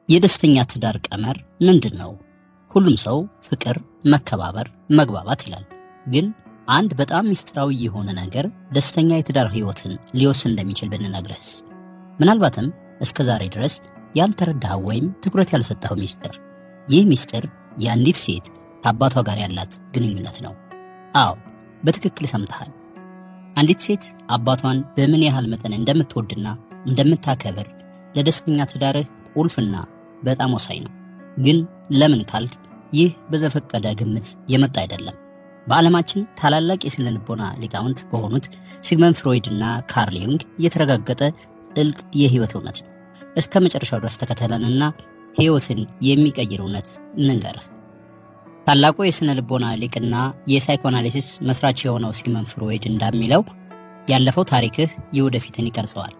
የደስተኛ ትዳር ቀመር ምንድነው? ሁሉም ሰው ፍቅር፣ መከባበር፣ መግባባት ይላል። ግን አንድ በጣም ሚስጥራዊ የሆነ ነገር ደስተኛ የትዳር ህይወትን ሊወስን እንደሚችል ብንነግርህስ? ምናልባትም እስከ ዛሬ ድረስ ያልተረዳኸው ወይም ትኩረት ያልሰጠኸው ሚስጥር። ይህ ሚስጥር የአንዲት ሴት ከአባቷ ጋር ያላት ግንኙነት ነው። አዎ፣ በትክክል ሰምተሃል። አንዲት ሴት አባቷን በምን ያህል መጠን እንደምትወድና እንደምታከብር ለደስተኛ ትዳርህ ቁልፍና በጣም ወሳኝ ነው። ግን ለምን ካልክ ይህ በዘፈቀደ ግምት የመጣ አይደለም። በዓለማችን ታላላቅ የስነ ልቦና ሊቃውንት በሆኑት ሲግመንድ ፍሮይድ እና ካርል ዩንግ የተረጋገጠ ጥልቅ የህይወት እውነት ነው። እስከ መጨረሻው ድረስ ተከተለንና ህይወትን የሚቀይር እውነት እንንገርህ። ታላቁ የስነ ልቦና ሊቅና የሳይኮአናሊሲስ መስራች የሆነው ሲግመንድ ፍሮይድ እንደሚለው ያለፈው ታሪክህ የወደፊትን ይቀርጸዋል።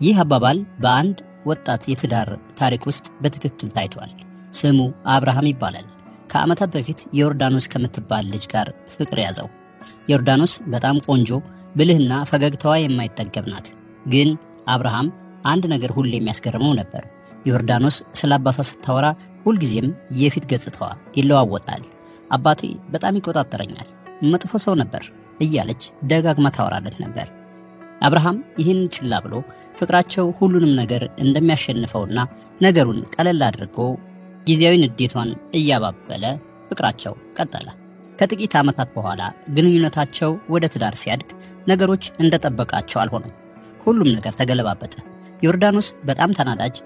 ይህ አባባል በአንድ ወጣት የትዳር ታሪክ ውስጥ በትክክል ታይቷል። ስሙ አብርሃም ይባላል። ከዓመታት በፊት ዮርዳኖስ ከምትባል ልጅ ጋር ፍቅር ያዘው። ዮርዳኖስ በጣም ቆንጆ፣ ብልህና ፈገግታዋ የማይጠገብ ናት። ግን አብርሃም አንድ ነገር ሁሌ የሚያስገርመው ነበር። ዮርዳኖስ ስለ አባቷ ስታወራ ሁልጊዜም የፊት ገጽታዋ ይለዋወጣል። አባቴ በጣም ይቆጣጠረኛል፣ መጥፎ ሰው ነበር እያለች ደጋግማ ታወራለት ነበር። አብርሃም ይህን ችላ ብሎ ፍቅራቸው ሁሉንም ነገር እንደሚያሸንፈውና ነገሩን ቀለል አድርጎ ጊዜያዊ ንዴቷን እያባበለ ፍቅራቸው ቀጠለ። ከጥቂት ዓመታት በኋላ ግንኙነታቸው ወደ ትዳር ሲያድግ ነገሮች እንደጠበቃቸው አልሆነም። ሁሉም ነገር ተገለባበጠ። ዮርዳኖስ በጣም ተናዳጅ፣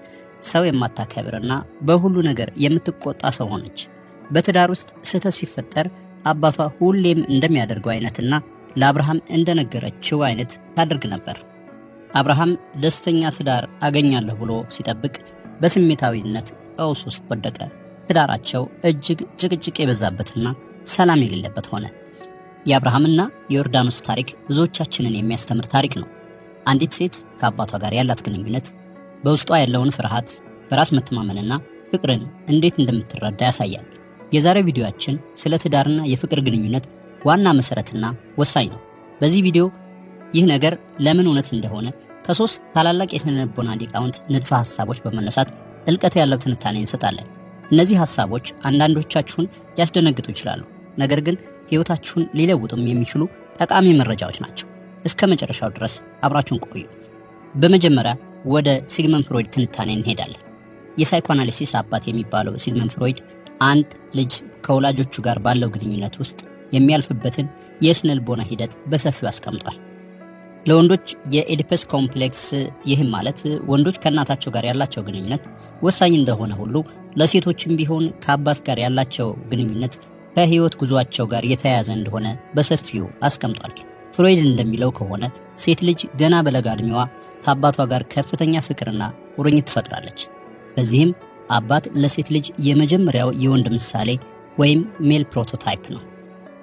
ሰው የማታከብርና በሁሉ ነገር የምትቆጣ ሰው ሆነች። በትዳር ውስጥ ስህተት ሲፈጠር አባቷ ሁሌም እንደሚያደርገው አይነትና ለአብርሃም እንደነገረችው አይነት ታደርግ ነበር። አብርሃም ደስተኛ ትዳር አገኛለሁ ብሎ ሲጠብቅ በስሜታዊነት ቀውስ ውስጥ ወደቀ። ትዳራቸው እጅግ ጭቅጭቅ የበዛበትና ሰላም የሌለበት ሆነ። የአብርሃምና የዮርዳኖስ ታሪክ ብዙዎቻችንን የሚያስተምር ታሪክ ነው። አንዲት ሴት ከአባቷ ጋር ያላት ግንኙነት በውስጧ ያለውን ፍርሃት፣ በራስ መተማመንና ፍቅርን እንዴት እንደምትረዳ ያሳያል። የዛሬው ቪዲዮአችን ስለ ትዳርና የፍቅር ግንኙነት ዋና መሰረትና ወሳኝ ነው። በዚህ ቪዲዮ ይህ ነገር ለምን እውነት እንደሆነ ከሶስት ታላላቅ የስነ ልቦና ሊቃውንት ንድፈ ሐሳቦች በመነሳት ጥልቀት ያለው ትንታኔ እንሰጣለን። እነዚህ ሐሳቦች አንዳንዶቻችሁን ሊያስደነግጡ ይችላሉ፣ ነገር ግን ህይወታችሁን ሊለውጡም የሚችሉ ጠቃሚ መረጃዎች ናቸው። እስከ መጨረሻው ድረስ አብራችሁን ቆዩ። በመጀመሪያ ወደ ሲግመንድ ፍሮይድ ትንታኔ እንሄዳለን። የሳይኮአናሊሲስ አባት የሚባለው ሲግመንድ ፍሮይድ አንድ ልጅ ከወላጆቹ ጋር ባለው ግንኙነት ውስጥ የሚያልፍበትን የስነ ልቦና ሂደት በሰፊው አስቀምጧል። ለወንዶች የኤዲፐስ ኮምፕሌክስ፣ ይህም ማለት ወንዶች ከእናታቸው ጋር ያላቸው ግንኙነት ወሳኝ እንደሆነ ሁሉ ለሴቶችም ቢሆን ከአባት ጋር ያላቸው ግንኙነት ከህይወት ጉዟቸው ጋር የተያያዘ እንደሆነ በሰፊው አስቀምጧል። ፍሮይድ እንደሚለው ከሆነ ሴት ልጅ ገና በለጋ ዕድሜዋ ከአባቷ ጋር ከፍተኛ ፍቅርና ቁርኝት ትፈጥራለች። በዚህም አባት ለሴት ልጅ የመጀመሪያው የወንድ ምሳሌ ወይም ሜል ፕሮቶታይፕ ነው።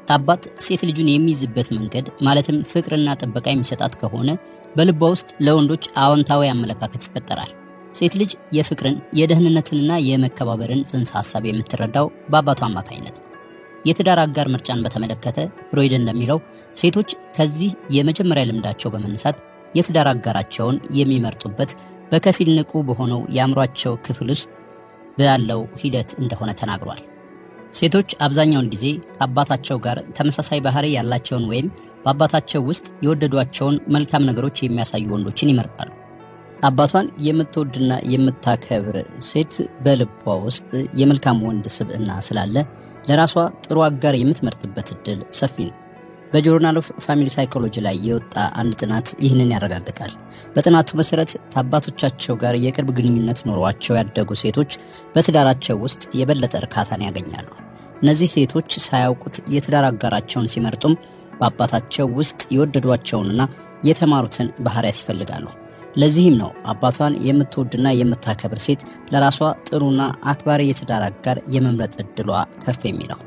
አባት ሴት ልጁን የሚይዝበት መንገድ ማለትም ፍቅርና ጥበቃ የሚሰጣት ከሆነ በልቧ ውስጥ ለወንዶች አዎንታዊ አመለካከት ይፈጠራል። ሴት ልጅ የፍቅርን፣ የደህንነትንና የመከባበርን ጽንሰ ሐሳብ የምትረዳው በአባቷ አማካኝነት ነው። የትዳር አጋር ምርጫን በተመለከተ ፍሮይድ እንደሚለው ሴቶች ከዚህ የመጀመሪያ ልምዳቸው በመነሳት የትዳር አጋራቸውን የሚመርጡበት በከፊል ንቁ በሆነው የአእምሯቸው ክፍል ውስጥ ባለው ሂደት እንደሆነ ተናግሯል። ሴቶች አብዛኛውን ጊዜ ከአባታቸው ጋር ተመሳሳይ ባህሪ ያላቸውን ወይም በአባታቸው ውስጥ የወደዷቸውን መልካም ነገሮች የሚያሳዩ ወንዶችን ይመርጣሉ። አባቷን የምትወድና የምታከብር ሴት በልቧ ውስጥ የመልካም ወንድ ስብዕና ስላለ ለራሷ ጥሩ አጋር የምትመርጥበት እድል ሰፊ ነው። በጆርናል ኦፍ ፋሚሊ ሳይኮሎጂ ላይ የወጣ አንድ ጥናት ይህንን ያረጋግጣል። በጥናቱ መሰረት ከአባቶቻቸው ጋር የቅርብ ግንኙነት ኖሯቸው ያደጉ ሴቶች በትዳራቸው ውስጥ የበለጠ እርካታን ያገኛሉ። እነዚህ ሴቶች ሳያውቁት የትዳር አጋራቸውን ሲመርጡም በአባታቸው ውስጥ የወደዷቸውንና የተማሩትን ባህሪያት ይፈልጋሉ። ለዚህም ነው አባቷን የምትወድና የምታከብር ሴት ለራሷ ጥሩና አክባሪ የትዳር አጋር የመምረጥ እድሏ ከፍ የሚለው።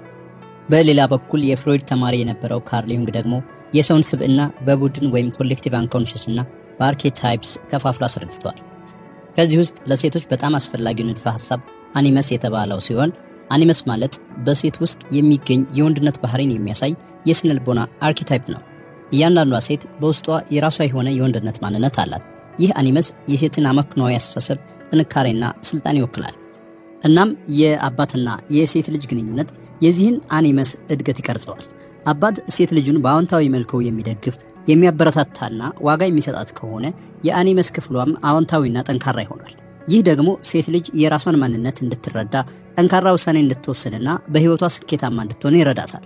በሌላ በኩል የፍሮይድ ተማሪ የነበረው ካርል ዩንግ ደግሞ የሰውን ስብዕና በቡድን ወይም ኮሌክቲቭ አንኮንሽስ እና በአርኬታይፕስ ከፋፍሎ አስረድቷል። ከዚህ ውስጥ ለሴቶች በጣም አስፈላጊው ንድፈ ሐሳብ አኒመስ የተባለው ሲሆን አኒመስ ማለት በሴት ውስጥ የሚገኝ የወንድነት ባህሪን የሚያሳይ የስነ ልቦና አርኬታይፕ ነው። እያንዳንዷ ሴት በውስጧ የራሷ የሆነ የወንድነት ማንነት አላት። ይህ አኒመስ የሴትን አመክንዮአዊ አስተሳሰብ፣ ጥንካሬና ስልጣን ይወክላል። እናም የአባትና የሴት ልጅ ግንኙነት የዚህን አኒመስ እድገት ይቀርጸዋል። አባት ሴት ልጁን በአዎንታዊ መልኩ የሚደግፍ የሚያበረታታና ዋጋ የሚሰጣት ከሆነ የአኒመስ ክፍሏም አዎንታዊና ጠንካራ ይሆናል። ይህ ደግሞ ሴት ልጅ የራሷን ማንነት እንድትረዳ፣ ጠንካራ ውሳኔ እንድትወስንና በህይወቷ ስኬታማ እንድትሆን ይረዳታል።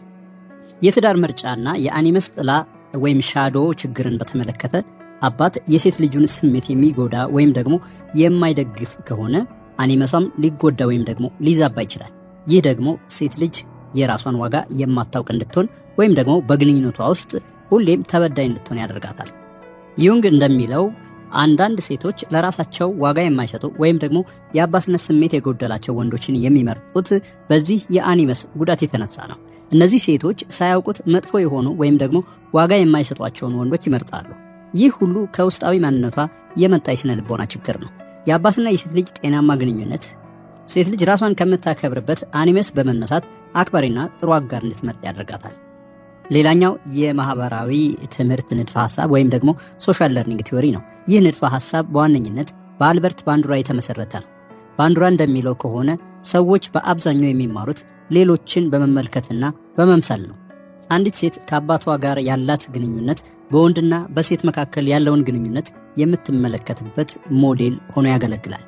የትዳር ምርጫና የአኒመስ ጥላ ወይም ሻዶ ችግርን በተመለከተ አባት የሴት ልጁን ስሜት የሚጎዳ ወይም ደግሞ የማይደግፍ ከሆነ አኒመሷም ሊጎዳ ወይም ደግሞ ሊዛባ ይችላል። ይህ ደግሞ ሴት ልጅ የራሷን ዋጋ የማታውቅ እንድትሆን ወይም ደግሞ በግንኙነቷ ውስጥ ሁሌም ተበዳይ እንድትሆን ያደርጋታል። ዩንግ እንደሚለው አንዳንድ ሴቶች ለራሳቸው ዋጋ የማይሰጡ ወይም ደግሞ የአባትነት ስሜት የጎደላቸው ወንዶችን የሚመርጡት በዚህ የአኒመስ ጉዳት የተነሳ ነው። እነዚህ ሴቶች ሳያውቁት መጥፎ የሆኑ ወይም ደግሞ ዋጋ የማይሰጧቸውን ወንዶች ይመርጣሉ። ይህ ሁሉ ከውስጣዊ ማንነቷ የመጣ የስነ ልቦና ችግር ነው። የአባትና የሴት ልጅ ጤናማ ግንኙነት ሴት ልጅ ራሷን ከምታከብርበት አኒመስ በመነሳት አክባሪና ጥሩ አጋር እንድትመርጥ ያደርጋታል። ሌላኛው የማህበራዊ ትምህርት ንድፈ ሐሳብ ወይም ደግሞ ሶሻል ለርኒንግ ቲዮሪ ነው። ይህ ንድፈ ሐሳብ በዋነኝነት በአልበርት ባንዱራ የተመሰረተ ነው። ባንዱራ እንደሚለው ከሆነ ሰዎች በአብዛኛው የሚማሩት ሌሎችን በመመልከትና በመምሰል ነው። አንዲት ሴት ከአባቷ ጋር ያላት ግንኙነት በወንድና በሴት መካከል ያለውን ግንኙነት የምትመለከትበት ሞዴል ሆኖ ያገለግላል።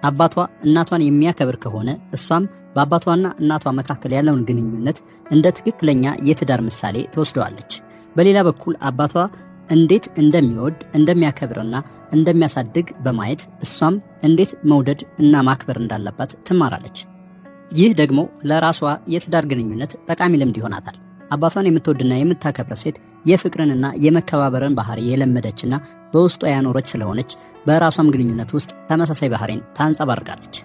አባቷ እናቷን የሚያከብር ከሆነ እሷም በአባቷና እናቷ መካከል ያለውን ግንኙነት እንደ ትክክለኛ የትዳር ምሳሌ ትወስደዋለች። በሌላ በኩል አባቷ እንዴት እንደሚወድ እንደሚያከብርና እንደሚያሳድግ በማየት እሷም እንዴት መውደድ እና ማክበር እንዳለባት ትማራለች። ይህ ደግሞ ለራሷ የትዳር ግንኙነት ጠቃሚ ልምድ ይሆናታል። አባቷን የምትወድና የምታከብር ሴት የፍቅርንና የመከባበርን ባህሪ የለመደችና በውስጧ ያኖረች ስለሆነች በራሷም ግንኙነት ውስጥ ተመሳሳይ ባህሪን ታንጸባርቃለች።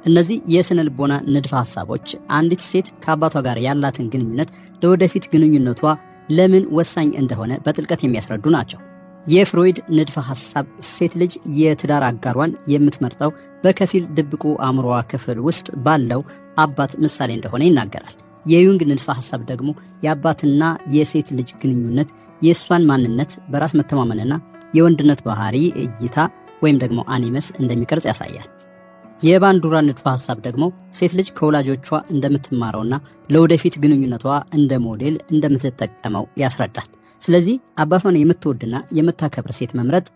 እነዚህ የስነ ልቦና ንድፈ ሐሳቦች አንዲት ሴት ከአባቷ ጋር ያላትን ግንኙነት ለወደፊት ግንኙነቷ ለምን ወሳኝ እንደሆነ በጥልቀት የሚያስረዱ ናቸው። የፍሮይድ ንድፈ ሐሳብ ሴት ልጅ የትዳር አጋሯን የምትመርጠው በከፊል ድብቁ አእምሮዋ ክፍል ውስጥ ባለው አባት ምሳሌ እንደሆነ ይናገራል። የዩንግ ንድፈ ሐሳብ ደግሞ የአባትና የሴት ልጅ ግንኙነት የእሷን ማንነት፣ በራስ መተማመንና የወንድነት ባህሪ እይታ ወይም ደግሞ አኒመስ እንደሚቀርጽ ያሳያል። የባንዱራ ንድፈ ሐሳብ ደግሞ ሴት ልጅ ከወላጆቿ እንደምትማረውና ለወደፊት ግንኙነቷ እንደ ሞዴል እንደምትጠቀመው ያስረዳል። ስለዚህ አባቷን የምትወድና የምታከብር ሴት መምረጥ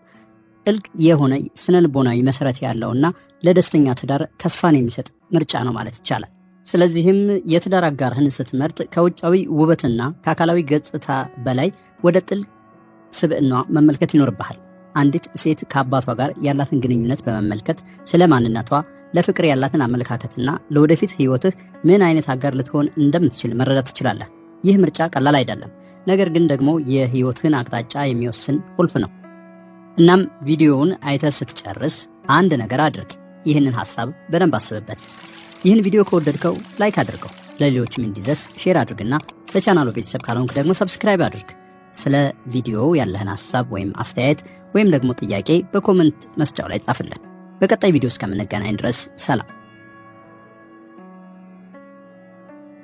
ጥልቅ የሆነ ስነ ልቦናዊ መሰረት ያለውና ለደስተኛ ትዳር ተስፋን የሚሰጥ ምርጫ ነው ማለት ይቻላል። ስለዚህም የትዳር አጋርህን ስትመርጥ ከውጫዊ ውበትና ከአካላዊ ገጽታ በላይ ወደ ጥልቅ ስብዕናዋ መመልከት ይኖርብሃል። አንዲት ሴት ከአባቷ ጋር ያላትን ግንኙነት በመመልከት ስለ ማንነቷ፣ ለፍቅር ያላትን አመለካከትና ለወደፊት ህይወትህ ምን አይነት አጋር ልትሆን እንደምትችል መረዳት ትችላለህ። ይህ ምርጫ ቀላል አይደለም፣ ነገር ግን ደግሞ የህይወትህን አቅጣጫ የሚወስን ቁልፍ ነው። እናም ቪዲዮውን አይተህ ስትጨርስ አንድ ነገር አድርግ። ይህንን ሐሳብ በደንብ አስብበት። ይህን ቪዲዮ ከወደድከው ላይክ አድርገው፣ ለሌሎችም እንዲደርስ ሼር አድርግና ለቻናሉ ቤተሰብ ካልሆንክ ደግሞ ሰብስክራይብ አድርግ። ስለ ቪዲዮው ያለህን ሐሳብ ወይም አስተያየት ወይም ደግሞ ጥያቄ በኮሜንት መስጫው ላይ ጻፍልን። በቀጣይ ቪዲዮ እስከምንገናኝ ድረስ ሰላም።